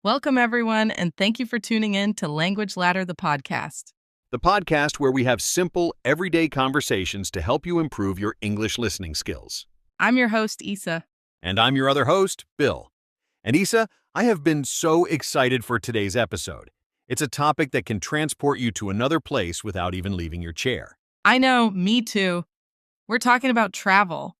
Welcome, everyone, and thank you for tuning in to Language Ladder, the podcast. The podcast where we have simple, everyday conversations to help you improve your English listening skills. I'm your host, Issa. And I'm your other host, Bill. And Issa, I have been so excited for today's episode. It's a topic that can transport you to another place without even leaving your chair. I know, me too. We're talking about travel,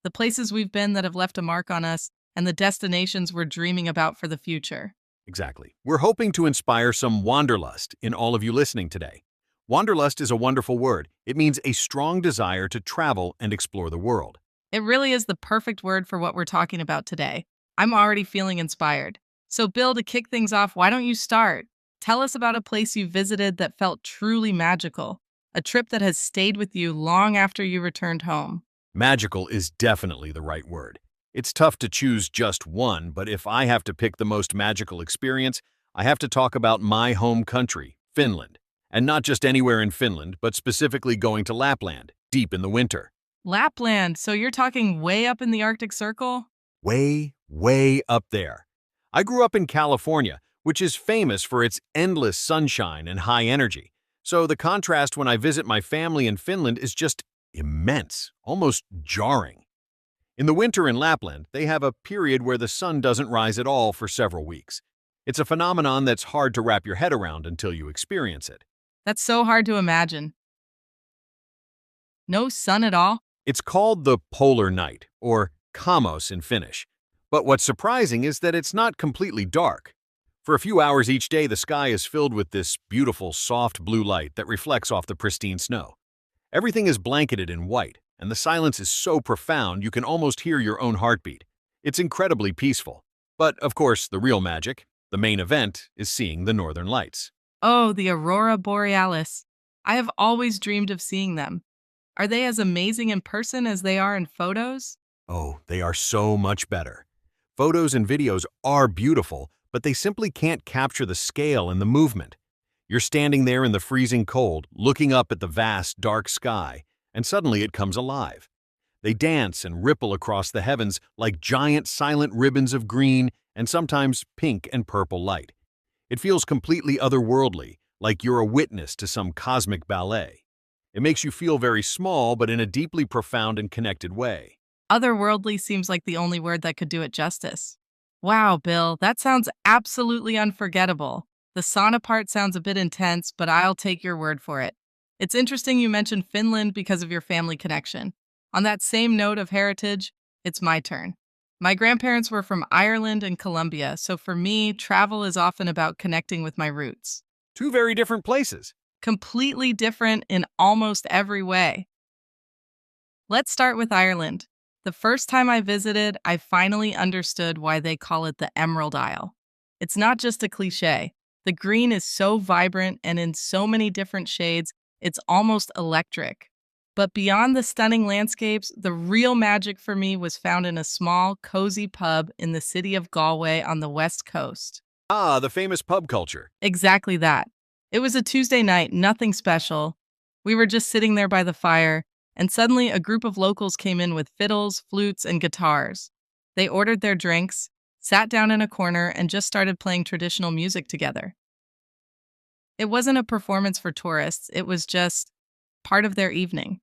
the places we've been that have left a mark on us, and the destinations we're dreaming about for the future. Exactly. We're hoping to inspire some wanderlust in all of you listening today. Wanderlust is a wonderful word. It means a strong desire to travel and explore the world. It really is the perfect word for what we're talking about today. I'm already feeling inspired. So, Bill, to kick things off, why don't you start? Tell us about a place you visited that felt truly magical, a trip that has stayed with you long after you returned home. Magical is definitely the right word. It's tough to choose just one, but if I have to pick the most magical experience, I have to talk about my home country, Finland. And not just anywhere in Finland, but specifically going to Lapland, deep in the winter. Lapland, so you're talking way up in the Arctic Circle? Way up there. I grew up in California, which is famous for its endless sunshine and high energy. So the contrast when I visit my family in Finland is just immense, almost jarring. In the winter in Lapland, they have a period where the sun doesn't rise at all for several weeks. It's a phenomenon that's hard to wrap your head around until you experience it. That's so hard to imagine. No sun at all? It's called the polar night, or kamos in Finnish. But what's surprising is that it's not completely dark. For a few hours each day, the sky is filled with this beautiful, soft blue light that reflects off the pristine snow. Everything is blanketed in white, and the silence is so profound you can almost hear your own heartbeat. It's incredibly peaceful. But, of course, the real magic, the main event, is seeing the northern lights. Oh, the aurora borealis. I have always dreamed of seeing them. Are they as amazing in person as they are in photos? Oh, they are so much better. Photos and videos are beautiful, but they simply can't capture the scale and the movement. You're standing there in the freezing cold, looking up at the vast, dark sky, and suddenly it comes alive. They dance and ripple across the heavens like giant silent ribbons of green and sometimes pink and purple light. It feels completely otherworldly, like you're a witness to some cosmic ballet. It makes you feel very small, but in a deeply profound and connected way. Otherworldly seems like the only word that could do it justice. Wow, Bill, that sounds absolutely unforgettable. The sauna part sounds a bit intense, but I'll take your word for it. It's interesting you mentioned Finland because of your family connection. On that same note of heritage, it's my turn. My grandparents were from Ireland and Colombia, so for me, travel is often about connecting with my roots. Two very different places. Completely different in almost every way. Let's start with Ireland. The first time I visited, I finally understood why they call it the Emerald Isle. It's not just a cliche. The green is so vibrant and in so many different shades, it's almost electric. But beyond the stunning landscapes, the real magic for me was found in a small, cozy pub in the city of Galway on the west coast. Ah, the famous pub culture. Exactly that. It was a Tuesday night, nothing special. We were just sitting there by the fire, and suddenly a group of locals came in with fiddles, flutes, and guitars. They ordered their drinks, sat down in a corner, and just started playing traditional music together. It wasn't a performance for tourists, it was just part of their evening.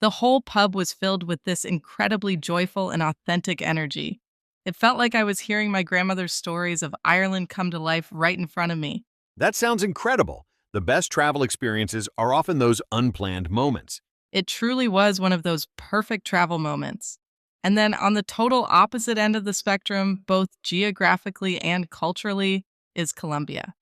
The whole pub was filled with this incredibly joyful and authentic energy. It felt like I was hearing my grandmother's stories of Ireland come to life right in front of me. That sounds incredible. The best travel experiences are often those unplanned moments. It truly was one of those perfect travel moments. And then on the total opposite end of the spectrum, both geographically and culturally, is Colombia.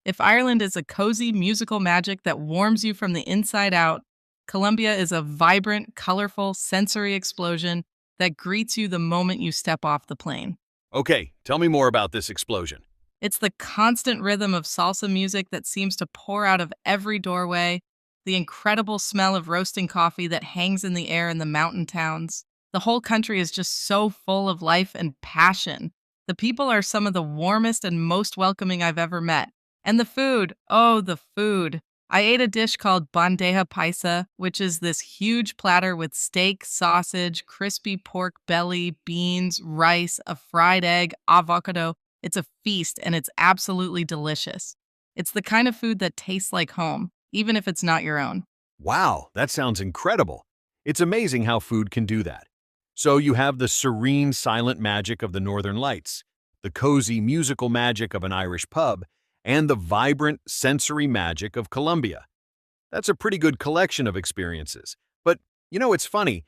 If Ireland is a cozy musical magic that warms you from the inside out, Colombia is a vibrant, colorful sensory explosion that greets you the moment you step off the plane. Okay, tell me more about this explosion. It's the constant rhythm of salsa music that seems to pour out of every doorway, the incredible smell of roasting coffee that hangs in the air in the mountain towns. The whole country is just so full of life and passion. The people are some of the warmest and most welcoming I've ever met. And the food, oh, the food. I ate a dish called bandeja paisa, which is this huge platter with steak, sausage, crispy pork belly, beans, rice, a fried egg, avocado, It's a feast and it's absolutely delicious. It's the kind of food that tastes like home, even if it's not your own. Wow, that sounds incredible. It's amazing how food can do that. So you have the serene, silent magic of the Northern Lights, the cozy, musical magic of an Irish pub, and the vibrant, sensory magic of Colombia. That's a pretty good collection of experiences. But, it's funny.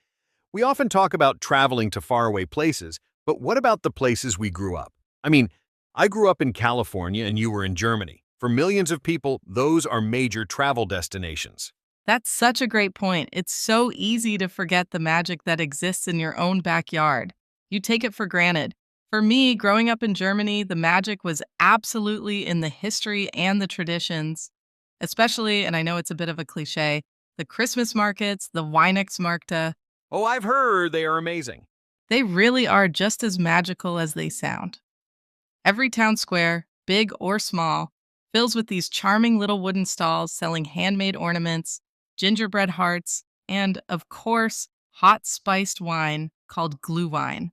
We often talk about traveling to faraway places, but what about the places we grew up? I mean, I grew up in California and you were in Germany. For millions of people, those are major travel destinations. That's such a great point. It's so easy to forget the magic that exists in your own backyard. You take it for granted. For me, growing up in Germany, the magic was absolutely in the history and the traditions, especially, and I know it's a bit of a cliche, the Christmas markets, the Weihnachtsmärkte. Oh, I've heard they are amazing. They really are just as magical as they sound. Every town square, big or small, fills with these charming little wooden stalls selling handmade ornaments, gingerbread hearts, and, of course, hot spiced wine called glühwein.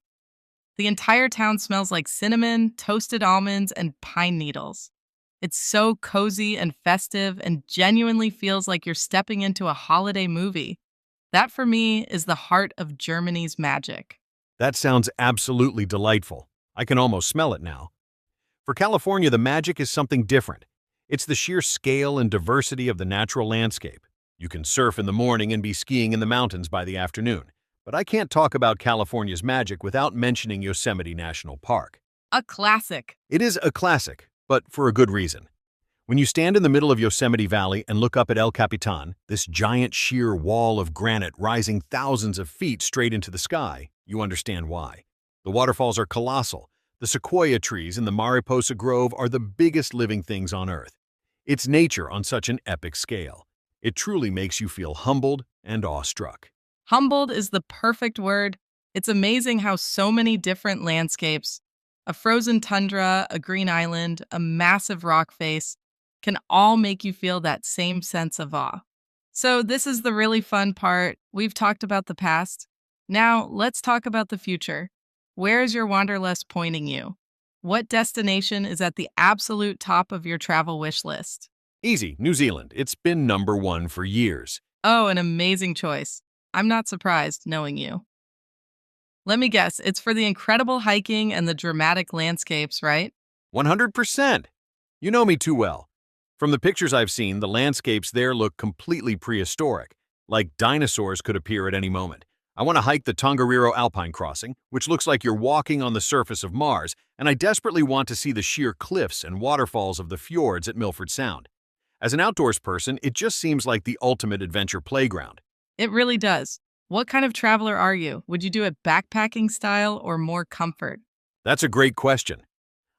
The entire town smells like cinnamon, toasted almonds, and pine needles. It's so cozy and festive and genuinely feels like you're stepping into a holiday movie. That, for me, is the heart of Germany's magic. That sounds absolutely delightful. I can almost smell it now. For California, the magic is something different. It's the sheer scale and diversity of the natural landscape. You can surf in the morning and be skiing in the mountains by the afternoon. But I can't talk about California's magic without mentioning Yosemite National Park. A classic. It is a classic, but for a good reason. When you stand in the middle of Yosemite Valley and look up at El Capitan, this giant sheer wall of granite rising thousands of feet straight into the sky, you understand why. The waterfalls are colossal. The sequoia trees in the Mariposa Grove are the biggest living things on Earth. It's nature on such an epic scale. It truly makes you feel humbled and awestruck. Humbled is the perfect word. It's amazing how so many different landscapes, a frozen tundra, a green island, a massive rock face, can all make you feel that same sense of awe. So, this is the really fun part. We've talked about the past. Now, let's talk about the future. Where is your wanderlust pointing you? What destination is at the absolute top of your travel wish list? Easy, New Zealand. It's been #1 for years. Oh, an amazing choice. I'm not surprised knowing you. Let me guess, it's for the incredible hiking and the dramatic landscapes, right? 100%. You know me too well. From the pictures I've seen, the landscapes there look completely prehistoric, like dinosaurs could appear at any moment. I want to hike the Tongariro Alpine Crossing, which looks like you're walking on the surface of Mars, and I desperately want to see the sheer cliffs and waterfalls of the fjords at Milford Sound. As an outdoors person, it just seems like the ultimate adventure playground. It really does. What kind of traveler are you? Would you do it backpacking style or more comfort? That's a great question.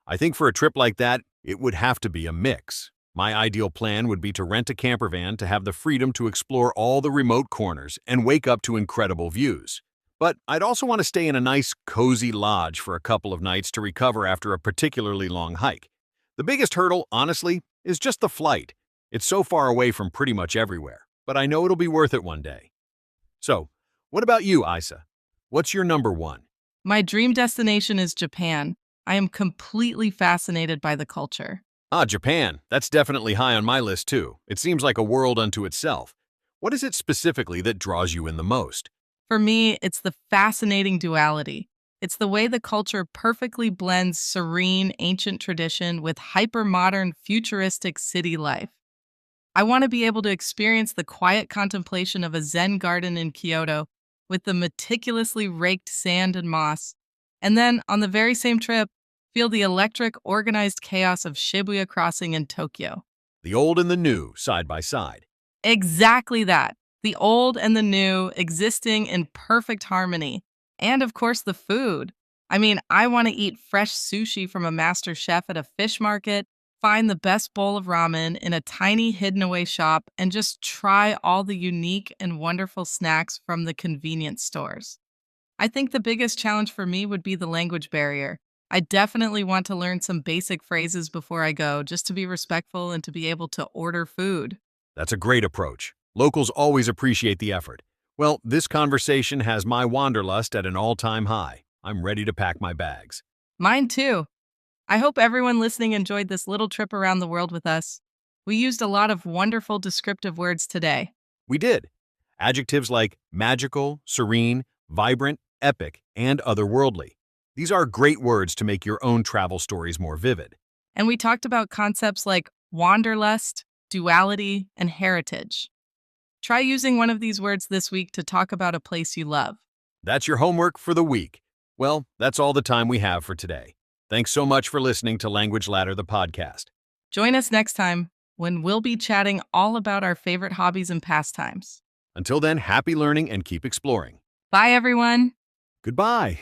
I think for a trip like that, it would have to be a mix. My ideal plan would be to rent a camper van to have the freedom to explore all the remote corners and wake up to incredible views. But I'd also want to stay in a nice, cozy lodge for a couple of nights to recover after a particularly long hike. The biggest hurdle, honestly, is just the flight. It's so far away from pretty much everywhere, but I know it'll be worth it one day. So, what about you, Isa? What's your #1? My dream destination is Japan. I am completely fascinated by the culture. Ah, Japan. That's definitely high on my list, too. It seems like a world unto itself. What is it specifically that draws you in the most? For me, it's the fascinating duality. It's the way the culture perfectly blends serene, ancient tradition with hyper-modern, futuristic city life. I want to be able to experience the quiet contemplation of a Zen garden in Kyoto with the meticulously raked sand and moss, and then, on the very same trip, feel the electric, organized chaos of Shibuya Crossing in Tokyo. The old and the new, side by side. Exactly that. The old and the new existing in perfect harmony. And of course, the food. I mean, I want to eat fresh sushi from a master chef at a fish market, find the best bowl of ramen in a tiny hidden away shop, and just try all the unique and wonderful snacks from the convenience stores. I think the biggest challenge for me would be the language barrier. I definitely want to learn some basic phrases before I go, just to be respectful and to be able to order food. That's a great approach. Locals always appreciate the effort. Well, this conversation has my wanderlust at an all-time high. I'm ready to pack my bags. Mine too. I hope everyone listening enjoyed this little trip around the world with us. We used a lot of wonderful descriptive words today. We did. Adjectives like magical, serene, vibrant, epic, and otherworldly. These are great words to make your own travel stories more vivid. And we talked about concepts like wanderlust, duality, and heritage. Try using one of these words this week to talk about a place you love. That's your homework for the week. Well, that's all the time we have for today. Thanks so much for listening to Language Ladder, the podcast. Join us next time when we'll be chatting all about our favorite hobbies and pastimes. Until then, happy learning and keep exploring. Bye, everyone. Goodbye.